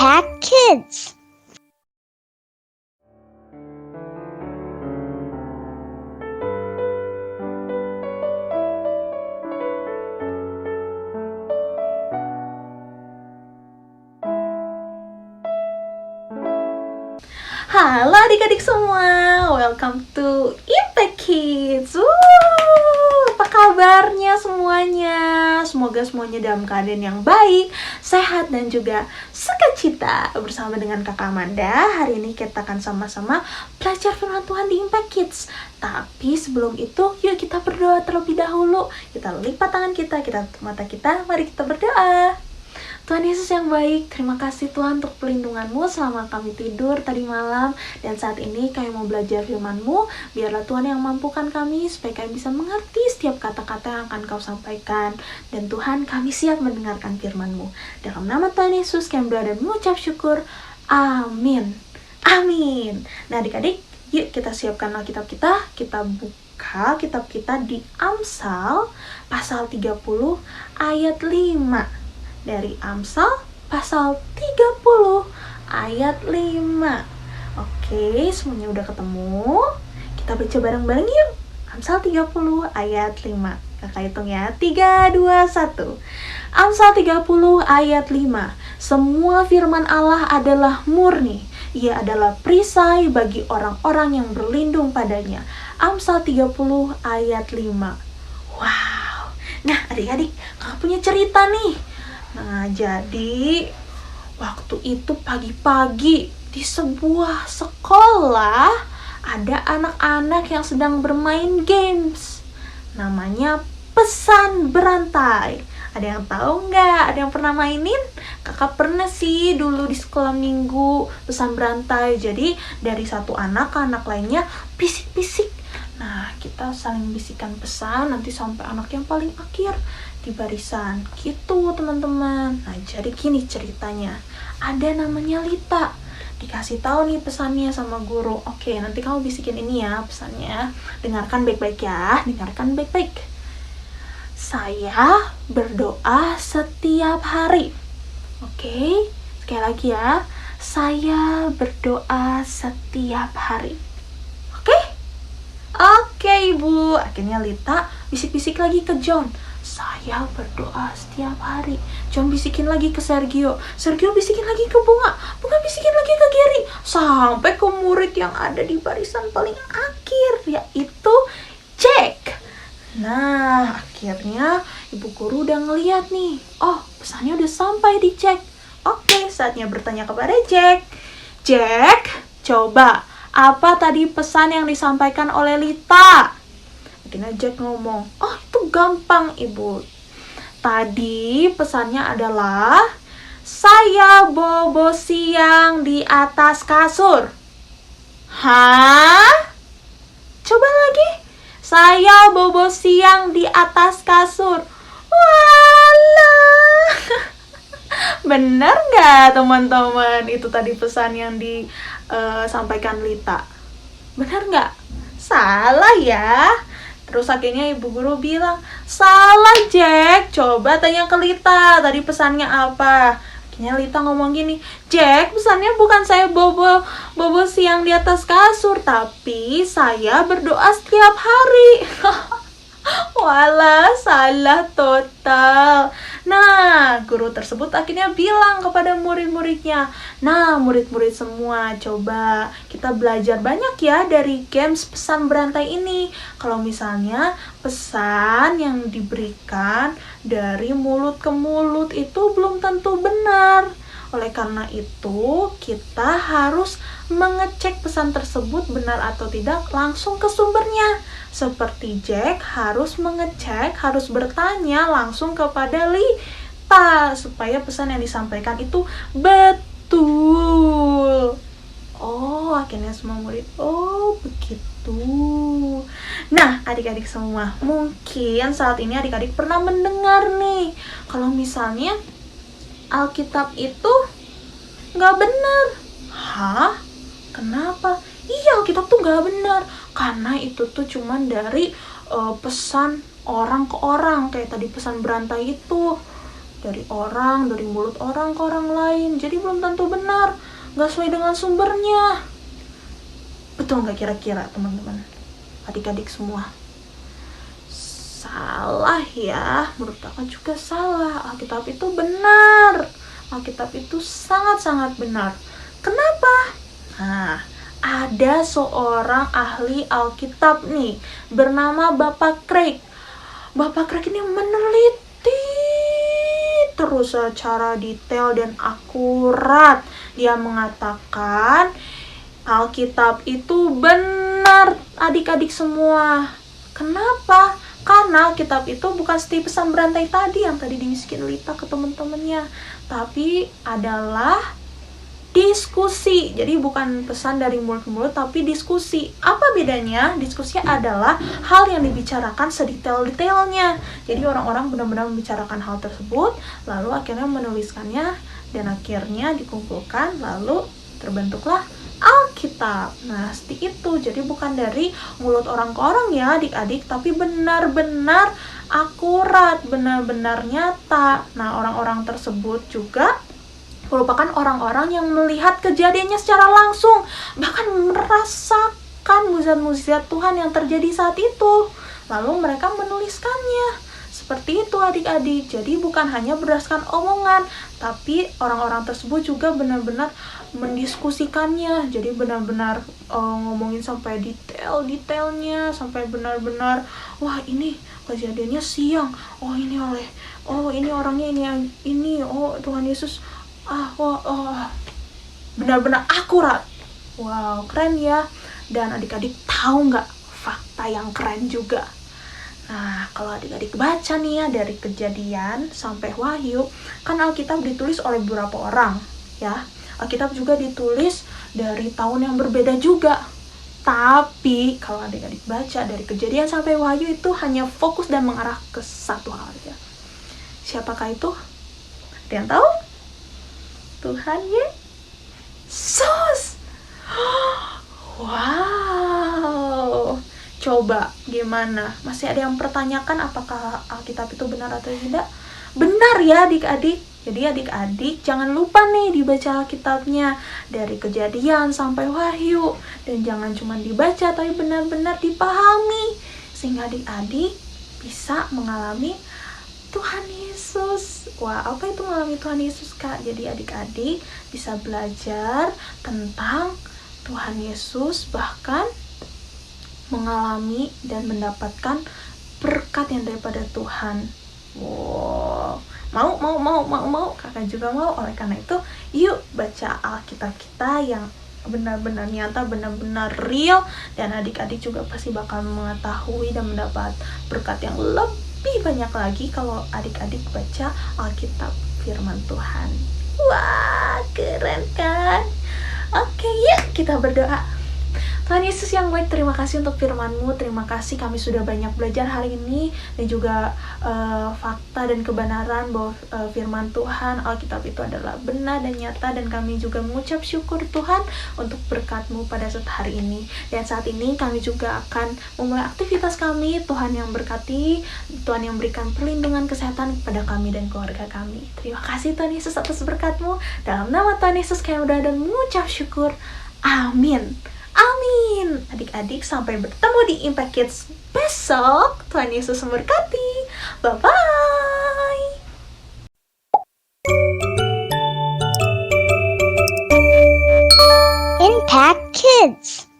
Impact Kids. Halo adik-adik semua, welcome to Impact Kids. Apa kabarnya semuanya? Semoga semuanya dalam keadaan yang baik, sehat dan juga sukacita. Bersama dengan Kakak Amanda, hari ini kita akan sama-sama belajar firman Tuhan di Impact Kids. Tapi sebelum itu, yuk kita berdoa terlebih dahulu. Kita lipat tangan kita tutup mata kita, mari kita berdoa. Tuhan Yesus yang baik, terima kasih Tuhan untuk pelindungan-Mu selama kami tidur tadi malam. Dan saat ini kami mau belajar firman-Mu. Biarlah Tuhan yang mampukan kami supaya kami bisa mengerti setiap kata-kata yang akan Kau sampaikan. Dan Tuhan, kami siap mendengarkan firman-Mu. Dalam nama Tuhan Yesus kami berdoa dan mengucap syukur. Amin. Amin. Nah adik-adik, yuk kita siapkan Alkitab kita. Kita buka kitab kita di Amsal pasal 30 ayat 5. Dari Amsal pasal 30 ayat 5. Oke, semuanya udah ketemu? Kita baca bareng-bareng yuk. Amsal 30 ayat 5. Kakak hitung ya. 3, 2, 1. Amsal 30 ayat 5. Semua firman Allah adalah murni. Ia adalah perisai bagi orang-orang yang berlindung padanya. Amsal 30 ayat 5. Wow. Nah, adik-adik, kakak punya cerita nih. Nah, jadi waktu itu pagi-pagi di sebuah sekolah ada anak-anak yang sedang bermain games. Namanya pesan berantai. Ada yang tahu nggak? Ada yang pernah mainin? Kakak pernah sih dulu di sekolah minggu pesan berantai. Jadi dari satu anak ke anak lainnya bisik-bisik. Nah, kita saling bisikan pesan nanti sampai anak yang paling akhir di barisan gitu teman-teman. Nah jadi gini ceritanya, ada namanya Lita, dikasih tahu nih pesannya sama guru. Oke, nanti kamu bisikin ini ya pesannya, dengarkan baik-baik ya, dengarkan baik-baik. Saya berdoa setiap hari. Oke, sekali lagi ya, saya berdoa setiap hari. Oke ibu. Akhirnya Lita bisik-bisik lagi ke John, saya berdoa setiap hari. John bisikin lagi ke Sergio, Sergio bisikin lagi ke Bunga, Bunga bisikin lagi ke Gary, sampai ke murid yang ada di barisan paling akhir, yaitu Jack. Nah, akhirnya ibu guru udah ngeliat nih, oh pesannya udah sampai di Jack. Oke, saatnya bertanya kepada Jack. Jack, coba apa tadi pesan yang disampaikan oleh Lita? Akhirnya Jack ngomong, oh itu gampang ibu. Tadi pesannya adalah, saya bobo siang di atas kasur. Hah? Coba lagi. Saya bobo siang di atas kasur. Walah. Bener nggak teman-teman? Itu tadi pesan yang disampaikan Lita. Bener nggak? Salah ya. Terus akhirnya ibu guru bilang, salah Jack, coba tanya ke Lita, tadi pesannya apa? Akhirnya Lita ngomong gini, Jack, pesannya bukan saya bobo siang di atas kasur, tapi saya berdoa setiap hari. Walah, salah total. Nah, guru tersebut akhirnya bilang kepada murid-muridnya, nah murid-murid semua, coba kita belajar banyak ya dari games pesan berantai ini. Kalau misalnya pesan yang diberikan dari mulut ke mulut itu belum tentu benar. Oleh karena itu, kita harus mengecek pesan tersebut benar atau tidak langsung ke sumbernya. Seperti Jack harus mengecek, harus bertanya langsung kepada Lita supaya pesan yang disampaikan itu betul. Oh, akhirnya semua murid, oh begitu. Nah, adik-adik semua, mungkin saat ini adik-adik pernah mendengar nih, kalau misalnya Alkitab itu nggak benar. Hah? Kenapa? Iya, Alkitab tuh nggak benar. Karena itu tuh cuman dari pesan orang ke orang. Kayak tadi pesan berantai itu. dari mulut orang ke orang lain. Jadi belum tentu benar, nggak sesuai dengan sumbernya. Betul nggak kira-kira teman-teman, adik-adik semua? Salah ya, menurut kakak juga salah. Alkitab itu benar, Alkitab itu sangat-sangat benar. Kenapa? Nah, ada seorang ahli Alkitab nih, bernama Bapak Craig. Bapak Craig ini meneliti terus secara detail dan akurat. Dia mengatakan Alkitab itu benar, adik-adik semua. Kenapa? Karena Alkitab itu bukan seperti pesan berantai tadi yang tadi dibisikin Lita ke teman-temannya, tapi adalah diskusi. Jadi bukan pesan dari mulut ke mulut, tapi diskusi. Apa bedanya? Diskusi adalah hal yang dibicarakan sedetail-detailnya. Jadi orang-orang benar-benar membicarakan hal tersebut, lalu akhirnya menuliskannya, dan akhirnya dikumpulkan, lalu terbentuklah Alkitab. Nah, seperti itu. Jadi bukan dari mulut orang ke orang ya adik-adik, tapi benar-benar akurat, benar-benar nyata. Nah, orang-orang tersebut juga merupakan orang-orang yang melihat kejadiannya secara langsung, bahkan merasakan mukjizat-mukjizat Tuhan yang terjadi saat itu. Lalu mereka menuliskannya. Seperti itu adik-adik. Jadi bukan hanya berdasarkan omongan, tapi orang-orang tersebut juga benar-benar mendiskusikannya. Jadi benar-benar ngomongin sampai detail-detailnya, sampai benar-benar, wah ini kejadiannya siang, oh ini orangnya ini, oh Tuhan Yesus, benar-benar akurat. Wow, keren ya. Dan adik-adik tahu nggak fakta yang keren juga? Nah, kalau adik-adik baca nih ya, dari Kejadian sampai Wahyu, kan Alkitab ditulis oleh beberapa orang ya. Alkitab juga ditulis dari tahun yang berbeda juga. Tapi kalau adik-adik baca dari Kejadian sampai Wahyu, itu hanya fokus dan mengarah ke satu hal aja. Siapakah itu? Ada yang tahu? Tuhan Yesus. Wow. Coba gimana? Masih ada yang pertanyakan apakah Alkitab itu benar atau tidak? Benar ya adik-adik. Jadi adik-adik jangan lupa nih dibaca Alkitabnya dari Kejadian sampai Wahyu. Dan jangan cuma dibaca tapi benar-benar dipahami, sehingga adik-adik bisa mengalami Tuhan Yesus. Wah, apa itu mengalami Tuhan Yesus, Kak? Jadi adik-adik bisa belajar tentang Tuhan Yesus, bahkan mengalami dan mendapatkan berkat yang daripada Tuhan. Wow, mau, kakak juga mau. Oleh karena itu, yuk baca Alkitab kita yang benar-benar nyata, benar-benar real, dan adik-adik juga pasti bakal mengetahui dan mendapat berkat yang lebih banyak lagi kalau adik-adik baca Alkitab firman Tuhan. Wah, keren kan? Oke, yuk kita berdoa. Tuhan Yesus yang baik, terima kasih untuk firman-Mu. Terima kasih kami sudah banyak belajar hari ini, dan juga fakta dan kebenaran bahwa firman Tuhan, Alkitab itu adalah benar dan nyata. Dan kami juga mengucap syukur Tuhan untuk berkat-Mu pada saat hari ini. Dan saat ini kami juga akan memulai aktivitas kami. Tuhan yang berkati, Tuhan yang berikan perlindungan kesehatan kepada kami dan keluarga kami. Terima kasih Tuhan Yesus atas berkat-Mu. Dalam nama Tuhan Yesus kami berdoa dan mengucap syukur. Amin. Amin. Adik-adik, sampai bertemu di Impact Kids besok. Tuhan Yesus memberkati. Bye-bye. Impact Kids.